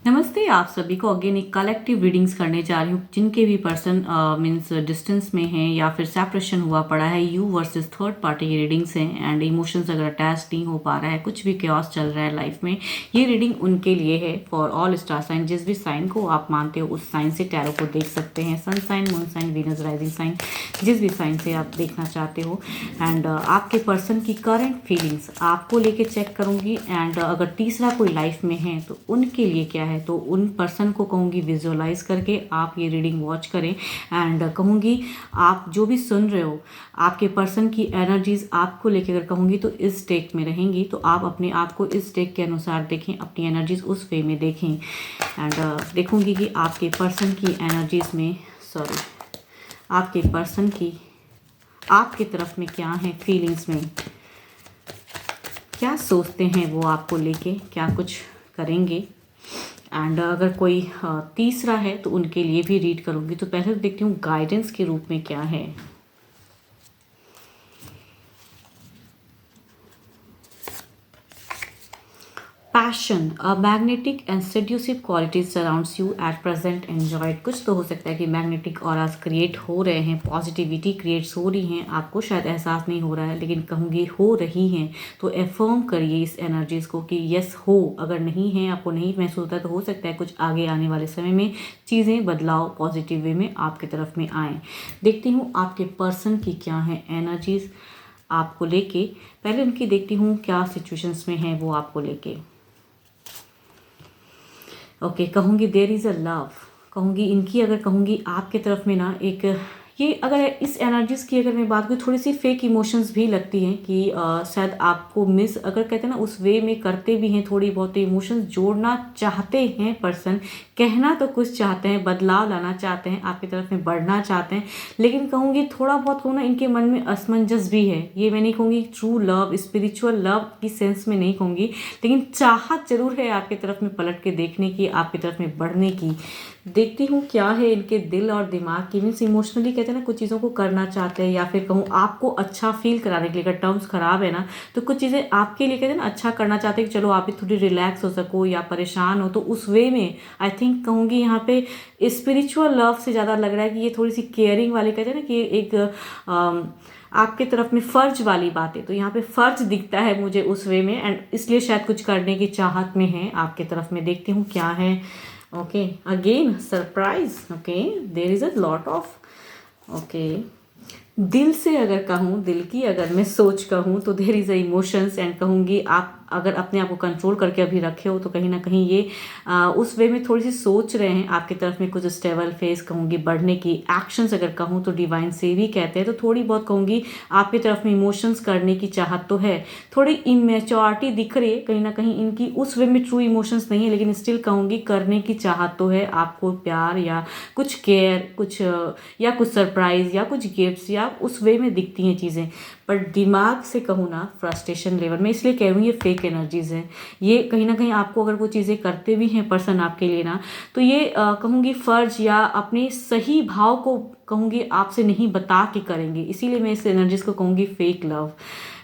नमस्ते आप सभी को अगेन एक कलेक्टिव रीडिंग्स करने जा रही हूँ। जिनके भी पर्सन मीन्स डिस्टेंस में हैं या फिर सेपरेशन हुआ पड़ा है, यू वर्सेस थर्ड पार्टी की रीडिंग्स हैं एंड इमोशंस अगर अटैच नहीं हो पा रहा है, कुछ भी chaos चल रहा है लाइफ में, ये रीडिंग उनके लिए है फॉर ऑल स्टार साइन। जिस भी साइन को आप मानते हो उस साइन से टैरो को देख सकते हैं। Sun sign, moon sign, Venus rising sign, जिस भी साइन से आप देखना चाहते हो। एंड आपके पर्सन की करंट फीलिंग्स आपको लेके चेक करूँगी। एंड अगर तीसरा कोई लाइफ में है तो उनके लिए क्या है, तो उन पर्सन को कहूँगी विजुअलाइज करके आप ये रीडिंग वॉच करें। एंड कहूँगी आप जो भी सुन रहे हो, आपके पर्सन की एनर्जीज आपको लेकर अगर कहूँगी तो इस स्टेट में रहेंगी, तो आप अपने आप को इस स्टेट के अनुसार देखें, अपनी एनर्जीज उस वे में देखें। एंड देखूँगी कि आपके पर्सन की एनर्जीज में आपके पर्सन की आपकी तरफ में क्या है, फीलिंग्स में क्या सोचते हैं वो आपको लेके, क्या कुछ करेंगे। एंड अगर कोई तीसरा है तो उनके लिए भी रीड करूँगी। तो पहले तो देखती हूँ गाइडेंस के रूप में क्या है। Passion, a magnetic and seductive qualities surrounds you at present, enjoy it. कुछ तो हो सकता है कि मैग्नेटिक ऑरास क्रिएट हो रहे हैं, पॉजिटिविटी क्रिएट्स हो रही हैं, आपको शायद एहसास नहीं हो रहा है लेकिन कहूँगी हो रही हैं। तो एफर्म करिए इस एनर्जीज़ को कि यस हो। अगर नहीं है, आपको नहीं महसूस होता, तो हो सकता है कुछ आगे आने वाले समय में चीज़ें बदलाव पॉजिटिव वे में आपकी तरफ में आएँ। देखती हूँ आपके पर्सन की क्या है एनर्जीज़ आपको लेके। पहले उनकी देखती हूँ क्या सिचुएशंस में है वो आपको लेके। ओके, कहूँगी देयर इज़ अ लव। कहूँगी इनकी अगर कहूँगी आपके तरफ में ना एक ये अगर इस एनर्जीज़ की अगर मैं बात करूँ, थोड़ी सी फेक इमोशंस भी लगती हैं कि शायद आपको मिस अगर कहते हैं ना उस वे में करते भी हैं, थोड़ी बहुत इमोशंस जोड़ना चाहते हैं पर्सन, कहना तो कुछ चाहते हैं, बदलाव लाना चाहते हैं, आपकी तरफ में बढ़ना चाहते हैं, लेकिन कहूँगी थोड़ा बहुत हो ना इनके मन में असमंजस भी है। ये मैं नहीं कहूँगी ट्रू लव, स्पिरिचुअल लव की सेंस में नहीं कहूँगी, लेकिन चाहत जरूर है आपकी तरफ में पलट के देखने की, आपकी तरफ में बढ़ने की। देखती हूँ क्या है इनके दिल और दिमाग की। मीन्स इमोशनली कहते हैं ना कुछ चीज़ों को करना चाहते हैं या फिर कहूँ आपको अच्छा फील कराने के लिए, अगर टर्म्स खराब है ना तो कुछ चीज़ें आपके लिए कहते हैं ना अच्छा करना चाहते हैं कि चलो आप भी थोड़ी रिलैक्स हो सको या परेशान हो, तो उस वे में आई थिंक कहूँगी यहाँ पे स्पिरिचुअल लव से ज़्यादा लग रहा है कि ये थोड़ी सी केयरिंग वाली कहते हैं ना कि एक आपके तरफ में फ़र्ज वाली बात है, तो यहाँ पे फ़र्ज दिखता है मुझे उस वे में, एंड इसलिए शायद कुछ करने की चाहत में है आपके तरफ में। देखती हूँ क्या है। Okay, again surprise. Okay, there is a lot of okay. दिल से अगर कहूँ, दिल की अगर मैं सोच कहूँ तो there is a emotions, and कहूँगी आप अगर अपने आप को कंट्रोल करके अभी रखे हो तो कहीं ना कहीं ये उस वे में थोड़ी सी सोच रहे हैं आपकी तरफ में कुछ स्टेबल फेस कहूँगी बढ़ने की। एक्शंस अगर कहूँ तो डिवाइन से भी कहते हैं, तो थोड़ी बहुत कहूँगी आपकी तरफ में इमोशंस करने की चाहत तो है, थोड़ी इमेच्योरिटी दिख रही है कहीं ना कहीं इनकी, उस वे में ट्रू इमोशंस नहीं है लेकिन स्टिल कहूँगी करने की चाहत तो है, आपको प्यार या कुछ केयर, कुछ या कुछ सरप्राइज या कुछ गिफ्ट्स या उस वे में दिखती हैं चीज़ें। पर दिमाग से कहूँ ना फ्रस्ट्रेशन लेवल में, इसलिए कह रही हूँ ये फेक एनर्जीज़ हैं। ये कहीं ना कहीं आपको अगर वो चीज़ें करते भी हैं पर्सन आपके लिए ना, तो ये कहूँगी फ़र्ज या अपने सही भाव को कहूँगी आपसे नहीं बता के करेंगे, इसीलिए मैं इस एनर्जीज़ को कहूँगी फेक लव।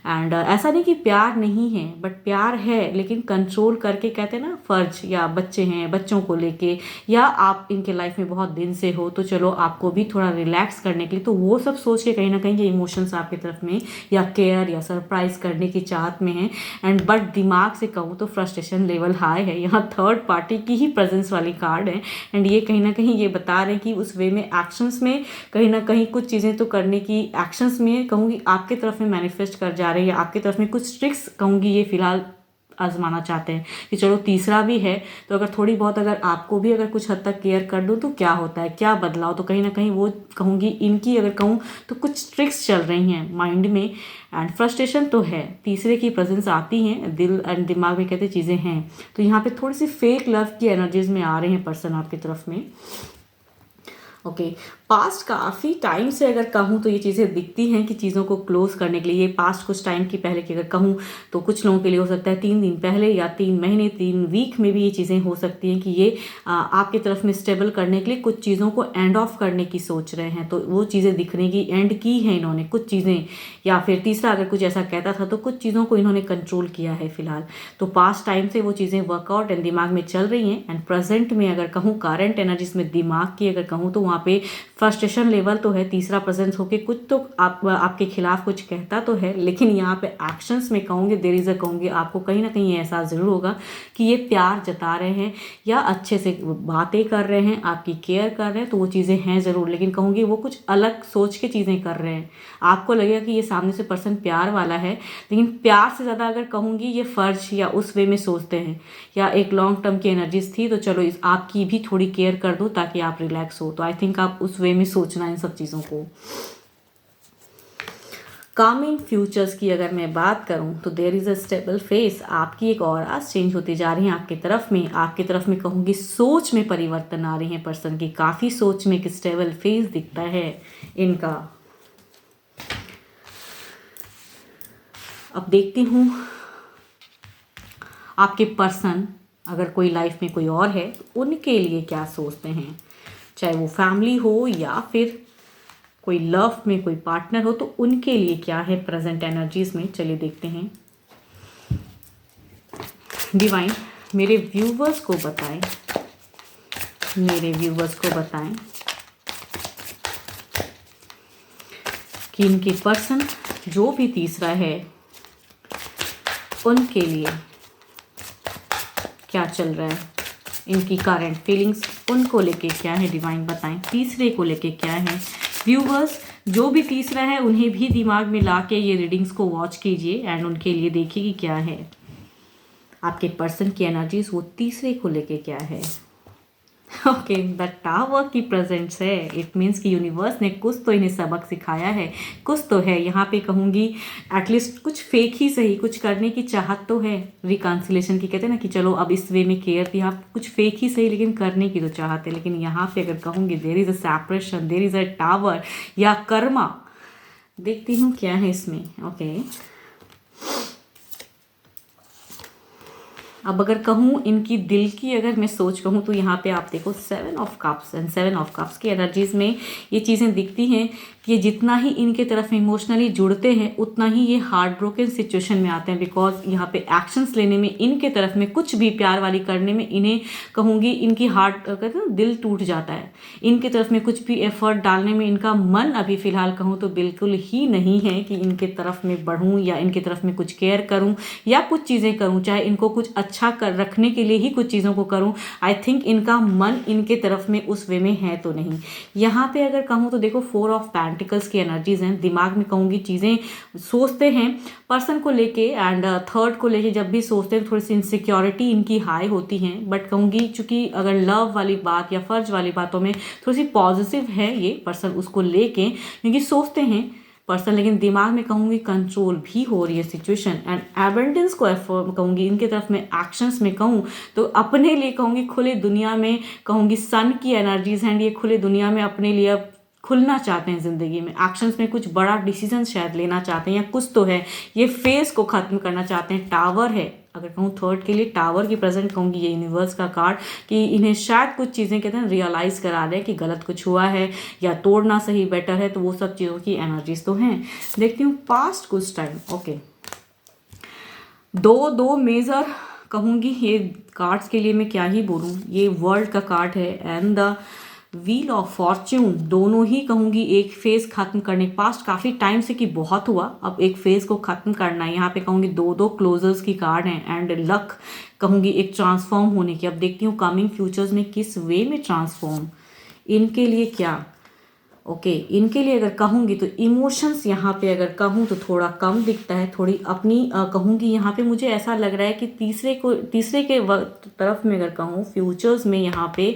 एंड ऐसा नहीं कि प्यार नहीं है, बट प्यार है लेकिन कंट्रोल करके कहते हैं ना फ़र्ज, या बच्चे हैं बच्चों को लेके, या आप इनके लाइफ में बहुत दिन से हो तो चलो आपको भी थोड़ा रिलैक्स करने के लिए, तो वो सब सोच के कहीं ना कहीं ये इमोशंस आपकी तरफ में या केयर या सरप्राइज करने की चाहत में है। एंड बट दिमाग से कहूँ तो फ्रस्ट्रेशन लेवल हाई है, यहाँ थर्ड पार्टी की ही प्रेजेंस वाली कार्ड है। एंड ये कहीं ना कहीं ये बता रहे हैं कि उस वे में एक्शंस में कहीं ना कहीं कुछ चीज़ें तो करने की एक्शंस में कहूँगी आपके तरफ में मैनिफेस्ट कर जा रहे हैं, या आपकी तरफ में कुछ ट्रिक्स कहूँगी ये फिलहाल आजमाना चाहते हैं कि चलो तीसरा भी है तो अगर थोड़ी बहुत अगर आपको भी अगर कुछ हद तक केयर कर दूँ तो क्या होता है, क्या बदलाव, तो कहीं ना कहीं वो कहूँगी इनकी अगर कहूँ तो कुछ ट्रिक्स चल रही हैं माइंड में। एंड फ्रस्ट्रेशन तो है, तीसरे की प्रेजेंस आती हैं, दिल एंड दिमाग में कहते चीज़ें हैं, तो यहाँ पे थोड़ी सी फेक लव की एनर्जीज में आ रहे हैं पर्सन आपकी तरफ में। ओके, पास्ट काफ़ी टाइम से अगर कहूँ तो ये चीज़ें दिखती हैं कि चीज़ों को क्लोज करने के लिए, पास्ट कुछ टाइम की पहले की अगर कहूँ तो कुछ लोगों के लिए हो सकता है 3 दिन पहले या 3 महीने 3 वीक में भी ये चीज़ें हो सकती हैं कि ये आपकी तरफ में स्टेबल करने के लिए कुछ चीज़ों को एंड ऑफ करने की सोच रहे हैं। तो वो चीज़ें दिखने की एंड की है इन्होंने कुछ चीज़ें, या फिर तीसरा अगर कुछ ऐसा कहता था तो कुछ चीज़ों को इन्होंने कंट्रोल किया है फिलहाल। तो पास्ट टाइम से वो चीज़ें वर्कआउट एंड दिमाग में चल रही हैं। एंड प्रेजेंट में अगर कहूँ करंट एनर्जीज में दिमाग की अगर कहूँ तो वहाँ पे फ्रस्ट्रेशन लेवल तो है, तीसरा प्रेजेंस होके कुछ तो आपके खिलाफ कुछ कहता तो है, लेकिन यहाँ पे एक्शंस में कहूँगी देयर इज अ कहूँगी आपको कहीं ना कहीं एहसास ज़रूर होगा कि ये प्यार जता रहे हैं या अच्छे से बातें कर रहे हैं, आपकी केयर कर रहे हैं, तो वो चीज़ें हैं ज़रूर, लेकिन कहूँगी वो कुछ अलग सोच के चीज़ें कर रहे हैं। आपको लगेगा कि ये सामने से पर्सन प्यार वाला है, लेकिन प्यार से ज़्यादा अगर कहूँगी ये फ़र्ज या उस वे में सोचते हैं, या एक लॉन्ग टर्म की एनर्जीज थी तो चलो इस आपकी भी थोड़ी केयर कर दो ताकि आप रिलैक्स हो। तो आई थिंक आप उस वे में सोचना इन सब चीज़ों को। कमिंग फ्यूचर्स की अगर मैं बात करूं तो there is a stable phase, आपकी एक और चेंज होती जा रही है आपकी तरफ में कहूँगी सोच में परिवर्तन आ रही है पर्सन की, काफ़ी सोच में एक स्टेबल फेस दिखता है इनका। अब देखती हूँ आपके पर्सन अगर कोई लाइफ में कोई और है तो उनके लिए क्या सोचते हैं, चाहे वो फैमिली हो या फिर कोई लव में कोई पार्टनर हो, तो उनके लिए क्या है प्रेजेंट एनर्जीज में। चलिए देखते हैं। डिवाइन मेरे व्यूवर्स को बताएं, कि इनके पर्सन जो भी तीसरा है उनके लिए क्या चल रहा है, इनकी करंट फीलिंग्स उनको लेके क्या है। डिवाइन बताएं तीसरे को लेके क्या है। व्यूवर्स जो भी तीसरा है उन्हें भी दिमाग में ला के ये रीडिंग्स को वॉच कीजिए एंड उनके लिए देखिए कि क्या है आपके पर्सन की एनर्जीज, वो तीसरे को लेके क्या है। ओके, द टावर की प्रेजेंस है। इट मीन्स कि यूनिवर्स ने कुछ तो इन्हें सबक सिखाया है, कुछ तो है यहाँ पे कहूँगी एटलीस्ट कुछ फेक ही सही, कुछ करने की चाहत तो है। रिकॉन्सिलेशन की कहते हैं ना कि चलो अब इस वे में केयर थी, आप कुछ फेक ही सही लेकिन करने की तो चाहत है। लेकिन यहाँ पे अगर कहूँगी there is a separation, there is a tower या कर्मा। देखती हूँ क्या है इसमें। ओके अब अगर कहूँ इनकी दिल की अगर मैं सोच कहूँ तो यहाँ पे आप देखो 7 of cups and 7 of cups की एनर्जीज में ये चीज़ें दिखती हैं कि जितना ही इनके तरफ इमोशनली जुड़ते हैं उतना ही ये हार्ट ब्रोकन सिचुएशन में आते हैं। बिकॉज यहाँ पे एक्शंस लेने में इनके तरफ में कुछ भी प्यार वाली करने में इन्हें कहूँगी इनकी हार्ट कहते हैं ना दिल टूट जाता है। इनके तरफ में कुछ भी एफर्ट डालने में इनका मन अभी फ़िलहाल कहूँ तो बिल्कुल ही नहीं है कि इनके तरफ में बढ़ूँ या इनके तरफ में कुछ केयर करूँ या कुछ चीज़ें करूँ, चाहे इनको कुछ अच्छा कर रखने के लिए ही कुछ चीज़ों को करूं। आई थिंक इनका मन इनके तरफ में उस वे में है तो नहीं। यहाँ पे अगर कहूँ तो देखो 4 ऑफ पेंटिकल्स की एनर्जीज हैं। दिमाग में कहूँगी चीज़ें सोचते हैं पर्सन को लेके एंड थर्ड को लेके, जब भी सोचते हैं थोड़ी सी इनसिक्योरिटी इनकी हाई होती हैं। बट कहूँगी चूँकि अगर लव वाली बात या फर्ज वाली बातों में थोड़ी सी पॉजिटिव है ये पर्सन उसको लेके, क्योंकि सोचते हैं पर्सन, लेकिन दिमाग में कहूँगी कंट्रोल भी हो रही है सिचुएशन एंड एबंडेंस को एफर्ट कहूँगी इनके तरफ में एक्शंस में कहूँ तो अपने लिए कहूँगी खुले दुनिया में कहूँगी सन की एनर्जीज हैं। ये खुले दुनिया में अपने लिए अब खुलना चाहते हैं ज़िंदगी में, एक्शंस में कुछ बड़ा डिसीजन शायद लेना चाहते हैं या कुछ तो है, ये फेस को ख़त्म करना चाहते हैं। टावर है अगर कहूँ थर्ड के लिए, टावर की प्रेजेंट कहूँगी ये यूनिवर्स का कार्ड कि इन्हें शायद कुछ चीज़ें कहते हैं रियलाइज़ करा रहे हैं कि गलत कुछ हुआ है या तोड़ना सही बेटर है। तो वो सब चीज़ों की एनर्जीज तो हैं। देखती हूँ पास्ट कुछ टाइम। ओके दो मेजर कहूँगी ये कार्ड्स के लिए मैं क्या ही बोलूँ। ये वर्ल्ड का कार्ड है and the wheel of Fortune. दोनों ही कहूँगी एक फेज खत्म करने, पास्ट काफ़ी टाइम से कि बहुत हुआ, अब एक फेज को खत्म करना है। यहाँ पे कहूँगी दो क्लोजर्स की कार्ड हैं एंड लक कहूँगी एक ट्रांसफॉर्म होने की। अब देखती हूँ कमिंग फ्यूचर्स में किस वे में ट्रांसफॉर्म इनके लिए क्या। ओके इनके लिए अगर कहूँगी तो इमोशंस यहाँ पे अगर कहूँ तो थोड़ा कम दिखता है, थोड़ी अपनी कहूँगी यहाँ पे मुझे ऐसा लग रहा है कि तीसरे के तरफ में अगर कहूँ फ्यूचर्स में यहाँ पे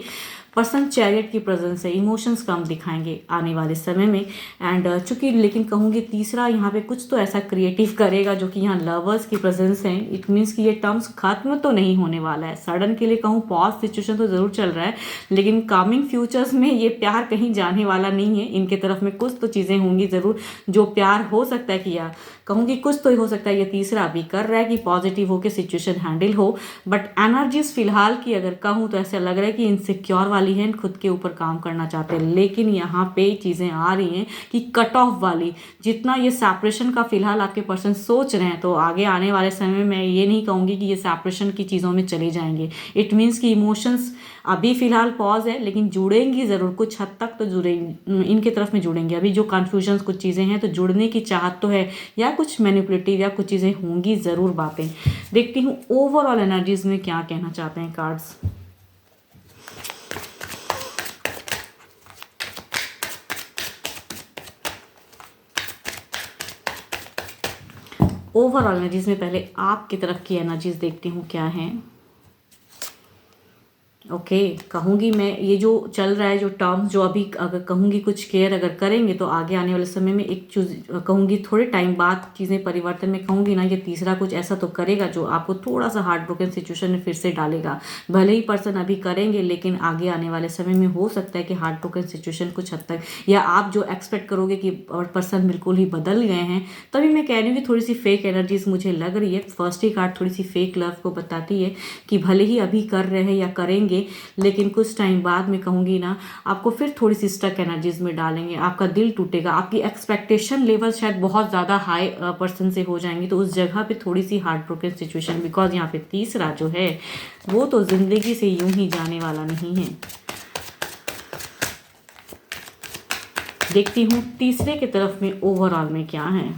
पर्सन चैरियट की प्रेजेंस है, इमोशंस कम दिखाएंगे आने वाले समय में। एंड चूंकि लेकिन कहूँगी तीसरा यहाँ पे कुछ तो ऐसा क्रिएटिव करेगा जो कि यहाँ लवर्स की प्रेजेंस है। इट मीन्स कि ये टर्म्स खत्म तो नहीं होने वाला है, सडन के लिए कहूँ पॉज सिचुएशन तो ज़रूर चल रहा है, लेकिन कमिंग फ्यूचर्स में ये प्यार कहीं जाने वाला नहीं है। इनके तरफ में कुछ तो चीज़ें होंगी ज़रूर, जो प्यार हो सकता है कि यार कहूँगी कुछ तो हो सकता है ये तीसरा अभी कर रहा है कि पॉजिटिव हो के सिचुएशन हैंडल हो। बट एनर्जीज फिलहाल की अगर कहूँ तो ऐसा लग रहा है कि इनसिक्योर वाली है, खुद के ऊपर काम करना चाहते हैं। लेकिन यहाँ पे चीज़ें आ रही हैं कि कट ऑफ वाली, जितना ये सेपरेशन का फिलहाल आपके पर्सन सोच रहे हैं, तो आगे आने वाले समय में मैं ये नहीं कहूँगी कि ये सेपरेशन की चीज़ों में चले जाएंगे। इट मीन्स कि इमोशंस अभी फिलहाल पॉज है, लेकिन जुड़ेंगी ज़रूर, कुछ हद तक तो जुड़ेंगी, इनके तरफ में जुड़ेंगे। अभी जो कन्फ्यूजन्स कुछ चीज़ें हैं तो जुड़ने की चाहत तो है, या कुछ मैनिपुलेटिव या कुछ चीज़ें होंगी ज़रूर बातें। देखती हूँ ओवरऑल एनर्जीज में क्या कहना चाहते हैं कार्ड्स। ओवरऑल एनर्जीज में पहले आपकी तरफ की एनर्जीज देखती हूँ क्या है। ओके कहूँगी मैं ये जो चल रहा है, जो टर्म्स जो अभी अगर कहूँगी कुछ केयर अगर करेंगे तो आगे आने वाले समय में एक चीज़ कहूँगी थोड़े टाइम बाद चीज़ें परिवर्तन में कहूँगी ना, ये तीसरा कुछ ऐसा तो करेगा जो आपको थोड़ा सा हार्ट ब्रोकन सिचुएशन में फिर से डालेगा। भले ही पर्सन अभी करेंगे, लेकिन आगे आने वाले समय में हो सकता है कि हार्ट ब्रोकन सिचुएशन कुछ हद तक, या आप जो एक्सपेक्ट करोगे कि पर्सन बिल्कुल ही बदल गए हैं, तभी मैं कह रही हूँ कि थोड़ी सी फेक एनर्जीज मुझे लग रही है। फर्स्ट ही कार्ड थोड़ी सी फेक लव को बताती है कि भले ही अभी कर रहे हैं या करेंगे, लेकिन कुछ टाइम बाद में कहूँगी ना आपको फिर थोड़ी सी स्टक एनर्जीज में डालेंगे, आपका दिल टूटेगा, आपकी एक्सपेक्टेशन लेवल शायद बहुत ज़्यादा हाई पर्सन से हो जाएंगी, तो उस जगह पे थोड़ी सी हार्ट ब्रोकन सिचुएशन, बिकॉज यहाँ पे तीसरा जो है वो तो ज़िंदगी से यूं ही जाने वाला नहीं है। देखती हूँ तीसरे की तरफ में ओवरऑल में क्या है।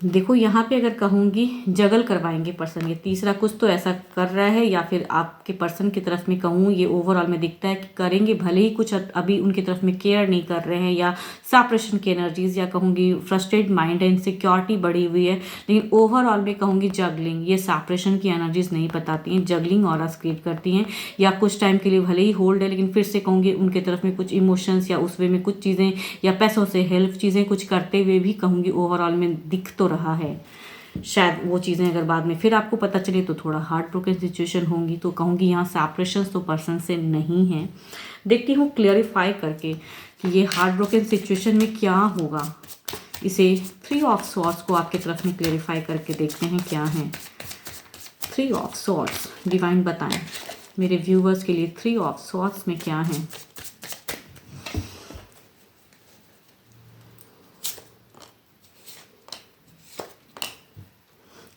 देखो यहाँ पे अगर कहूँगी जगल करवाएंगे पर्सन, ये तीसरा कुछ तो ऐसा कर रहा है, या फिर आपके पर्सन की तरफ में कहूँ ये ओवरऑल में दिखता है कि करेंगे, भले ही कुछ अभी उनकी तरफ में केयर नहीं कर रहे हैं, या सेपरेशन की एनर्जीज, या कहूँगी फ्रस्ट्रेटेड माइंड है, इनसिक्योरिटी बढ़ी हुई है, लेकिन ओवरऑल में कहूँगी जगलिंग, ये सेपरेशन की एनर्जीज नहीं बताती हैं, जगलिंग और क्रिएट करती हैं, या कुछ टाइम के लिए भले ही होल्ड है, लेकिन फिर से कहूँगी उनके तरफ में कुछ इमोशंस या उस वे में कुछ चीज़ें या पैसों से हेल्प चीज़ें कुछ करते हुए भी कहूँगी ओवरऑल में दिख तो रहा है। शायद वो चीज़ें अगर बाद में फिर आपको पता चले तो थोड़ा हार्ट ब्रोकन सिचुएशन होंगी, तो कहूँगी यहाँ सेपरेशन तो पर्सन से नहीं है। देखती हूँ क्लियरिफाई करके कि ये हार्ट ब्रोकन सिचुएशन में क्या होगा। इसे 3 ऑफ सॉर्ड्स को आपके तरफ में क्लियरिफाई करके देखते हैं क्या है। 3 ऑफ सॉर्ड्स डिवाइन बताएं मेरे व्यूवर्स के लिए 3 ऑफ सॉर्ड्स में क्या है।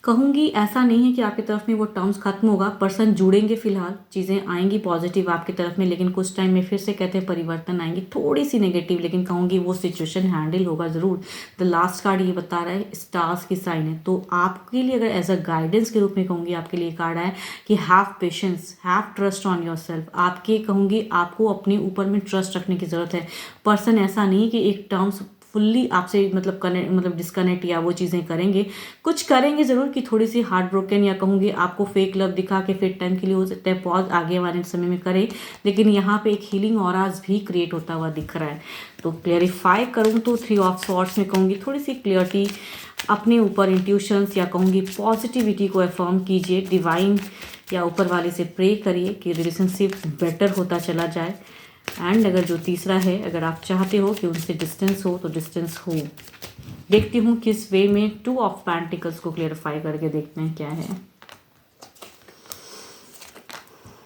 कहूँगी ऐसा नहीं है कि आपकी तरफ में वो टर्म्स खत्म होगा, पर्सन जुड़ेंगे, फिलहाल चीज़ें आएंगी पॉजिटिव आपकी तरफ में, लेकिन कुछ टाइम में फिर से कहते हैं परिवर्तन आएंगे, थोड़ी सी नेगेटिव, लेकिन कहूँगी वो सिचुएशन हैंडल होगा ज़रूर। द लास्ट कार्ड ये बता रहा है स्टार्स की साइन है, तो आपके लिए अगर एज अ गाइडेंस के रूप में कहूँगी आपके लिए कार्ड है कि have patience, have trust on your self. आपके कहूँगी आपको अपने ऊपर में ट्रस्ट रखने की ज़रूरत है। पर्सन ऐसा नहीं कि एक टर्म्स फुल्ली आपसे मतलब डिस्कनेक्ट या वो चीज़ें करेंगे, कुछ करेंगे ज़रूर कि थोड़ी सी हार्ट ब्रोकन या कहूँगी आपको फेक लव दिखा के फिर टाइम के लिए हो सकता है पॉज आगे वाले समय में करें, लेकिन यहाँ पे एक हीलिंग ऑराज भी क्रिएट होता हुआ दिख रहा है। तो क्लियरिफाई करूँ तो 3 ऑफ सॉर्ड्स में कहूँगी थोड़ी सी क्लियरिटी अपने ऊपर, इंट्यूशंस या कहूँगी पॉजिटिविटी को अफर्म कीजिए, डिवाइन या ऊपर वाले से प्रे करिए कि रिलेशनशिप बेटर होता चला जाए। एंड अगर जो तीसरा है, अगर आप चाहते हो कि उनसे डिस्टेंस हो तो डिस्टेंस हो। देखती हूँ किस वे में 2 ऑफ पेंटिकल्स को क्लियरिफाई करके देखते हैं क्या है।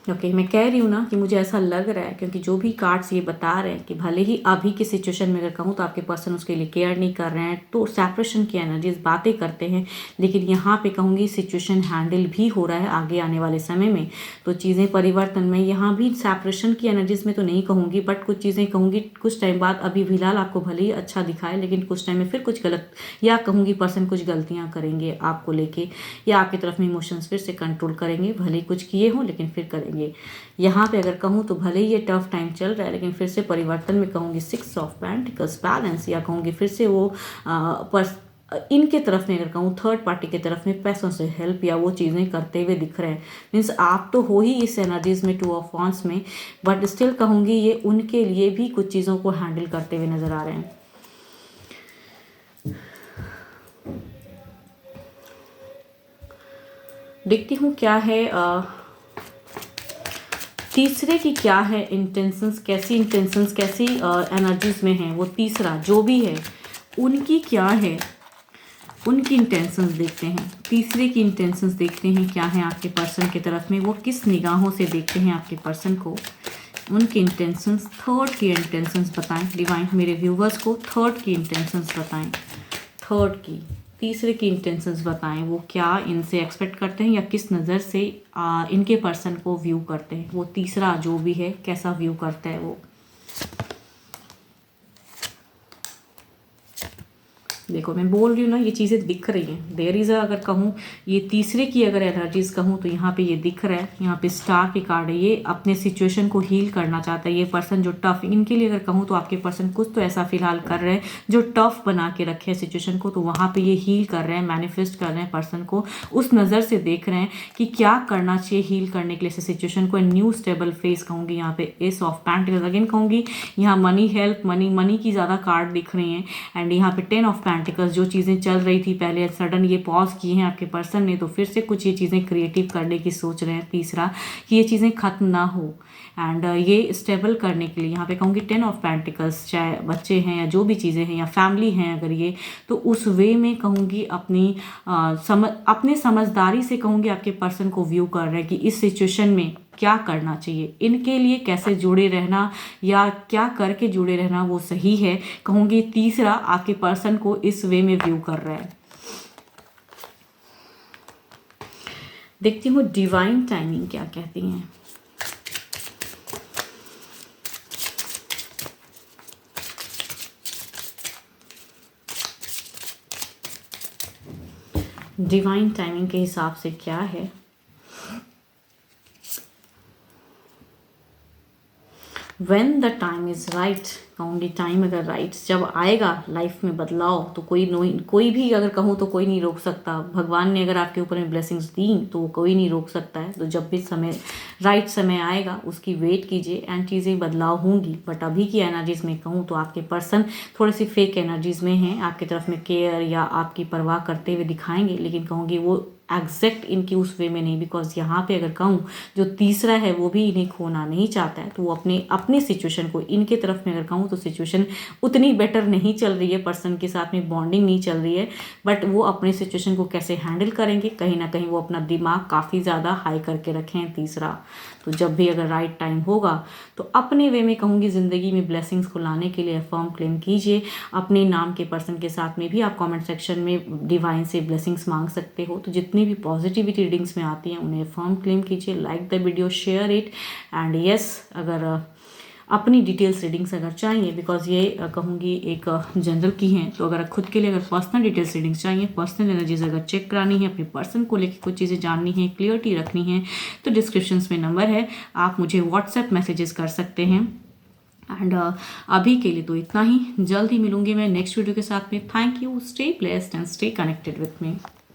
ओके मैं कह रही हूँ ना कि मुझे ऐसा लग रहा है, क्योंकि जो भी कार्ड्स ये बता रहे हैं कि भले ही अभी की सिचुएशन में अगर कहूँ तो आपके पर्सन उसके लिए केयर नहीं कर रहे हैं, तो सेपरेशन की एनर्जीज बातें करते हैं, लेकिन यहाँ पे कहूँगी सिचुएशन हैंडल भी हो रहा है आगे आने वाले समय में, तो चीज़ें परिवर्तन में, यहाँ भी सेपरेशन की एनर्जीज में तो नहीं कहूँगी, बट कुछ चीज़ें कहूँगी कुछ टाइम बाद, अभी फिलहाल आपको भले ही अच्छा दिखाए, लेकिन कुछ टाइम में फिर कुछ गलत या कहूँगी पर्सन कुछ गलतियाँ करेंगे आपको लेके, या आपकी तरफ में इमोशंस फिर से कंट्रोल करेंगे, भले ही कुछ किए हों लेकिन फिर करेंगे। यहाँ पे अगर कहूँ तो भले ही ये टफ टाइम चल रहा है, लेकिन फिर से परिवर्तन में कहूँगी 6 ऑफ पेंटिकल्स बैलेंस, या कहूँगी फिर से वो इनके तरफ में अगर कहूँ थर्ड पार्टी की तरफ में पैसों से हेल्प या वो चीज़ें करते हुए दिख रहे हैं। मीन्स आप तो हो ही इस एनर्जीज में 2 ऑफ वांड्स में, बट स्टिल कहूँगी ये उनके लिए भी कुछ चीज़ों को हैंडल करते हुए नज़र आ रहे हैं। देखती हूँ क्या है तीसरे की क्या है इंटेंशंस, कैसी इंटेंशंस, कैसी एनर्जीज में है वो तीसरा जो भी है, उनकी क्या है, उनकी इंटेंशंस देखते हैं। तीसरे की इंटेंशंस देखते हैं क्या है आपके पर्सन की तरफ में, वो किस निगाहों से देखते हैं आपके पर्सन को, उनकी इंटेंशंस। थर्ड की इंटेंशंस बताएं डिवाइन, मेरे व्यूवर्स को थर्ड की इंटेंशंस बताएं। थर्ड की, तीसरे की इंटेंशंस बताएं, वो क्या इनसे एक्सपेक्ट करते हैं या किस नज़र से इनके पर्सन को व्यू करते हैं। वो तीसरा जो भी है कैसा व्यू करता है वो। देखो मैं बोल रही हूँ ना, ये चीज़ें दिख रही हैं। देयर इज़ अगर कहूँ ये तीसरे की अगर एनर्जीज कहूँ तो यहाँ पे ये दिख रहा है, यहाँ पे स्टार की कार्ड है। ये अपने सिचुएशन को हील करना चाहता है। ये पर्सन जो टफ, इनके लिए अगर कहूँ तो आपके पर्सन कुछ तो ऐसा फिलहाल कर रहे हैं जो टफ बना के रखे हैं सिचुएशन को, तो वहाँ पर ये हील कर रहे हैं, मैनिफेस्ट कर रहे हैं पर्सन को, उस नज़र से देख रहे हैं कि क्या करना चाहिए हील करने के लिए सिचुएशन को। न्यू स्टेबल फेस कहूँगी यहाँ पे। एस ऑफ पेंटिकल्स अगेन कहूँगी, यहाँ मनी हेल्प, मनी की ज़्यादा कार्ड दिख रही हैं। एंड यहाँ पे 10 ऑफ पेंटिकल्स, जो चीज़ें चल रही थी पहले सडन ये पॉज की हैं आपके पर्सन ने, तो फिर से कुछ ये चीज़ें क्रिएटिव करने की सोच रहे हैं। तीसरा कि ये चीज़ें ख़त्म ना हो एंड ये स्टेबल करने के लिए यहाँ पे कहूँगी 10 ऑफ पेंटिकल्स, चाहे बच्चे हैं या जो भी चीज़ें हैं या फैमिली हैं अगर ये, तो उस वे में कहूँगी अपने समझदारी से कहूँगी आपके पर्सन को व्यू कर रहे हैं कि इस सिचुएशन में क्या करना चाहिए, इनके लिए कैसे जुड़े रहना या क्या करके जुड़े रहना वो सही है। कहूँगी तीसरा आपके पर्सन को इस वे में व्यू कर रहा है। देखती हूँ डिवाइन टाइमिंग क्या कहती हैं। डिवाइन टाइमिंग के हिसाब से क्या है। When the time is right, कहूँगी टाइम अगर राइट जब आएगा लाइफ में बदलाव, तो कोई भी अगर कहूँ तो कोई नहीं रोक सकता। भगवान ने अगर आपके ऊपर में ब्लेसिंग्स दी तो वो कोई नहीं रोक सकता है। तो जब भी राइट समय आएगा उसकी वेट कीजिए एंड चीज़ें बदलाव होंगी। बट अभी की एनर्जीज में कहूँ तो आपके पर्सन थोड़ी सी फेक एनर्जीज में हैं, आपकी तरफ में केयर या आपकी परवाह करते हुए दिखाएंगे, लेकिन कहूँगी वो एग्जैक्ट इनकी उस वे में नहीं। बिकॉज यहाँ पे अगर कहूँ जो तीसरा है वो भी इन्हें खोना नहीं चाहता है, तो वो अपने सिचुएशन को, इनके तरफ में अगर कहूँ तो सिचुएशन उतनी बेटर नहीं चल रही है, पर्सन के साथ में बॉन्डिंग नहीं चल रही है, बट वो अपने सिचुएशन को कैसे हैंडल करेंगे, कहीं ना कहीं वो अपना दिमाग काफ़ी ज़्यादा हाई करके रखे हैं तीसरा। तो जब भी अगर राइट टाइम होगा तो अपने वे में कहूँगी ज़िंदगी में ब्लेसिंग्स को लाने के लिए फर्म क्लेम कीजिए। अपने नाम के पर्सन के साथ में भी आप कमेंट सेक्शन में डिवाइन से ब्लेसिंग्स मांग सकते हो। तो जितनी भी पॉजिटिविटी रीडिंग्स में आती हैं उन्हें फर्म क्लेम कीजिए। Like the video, share it and yes, अगर अपनी डिटेल्स रीडिंग्स अगर चाहिए, बिकॉज ये कहूँगी एक जनरल की हैं, तो अगर खुद के लिए अगर पर्सनल डिटेल्स रीडिंग्स चाहिए, पर्सनल एनर्जीज अगर चेक करानी है, अपने पर्सन को लेकर कुछ चीज़ें जाननी है, क्लियरिटी रखनी है, तो डिस्क्रिप्शंस में नंबर है, आप मुझे व्हाट्सएप मैसेजेस कर सकते हैं। एंड अभी के लिए तो इतना ही। जल्द ही मिलूंगी मैं नेक्स्ट वीडियो के साथ में। Thank you, stay blessed and stay connected with me.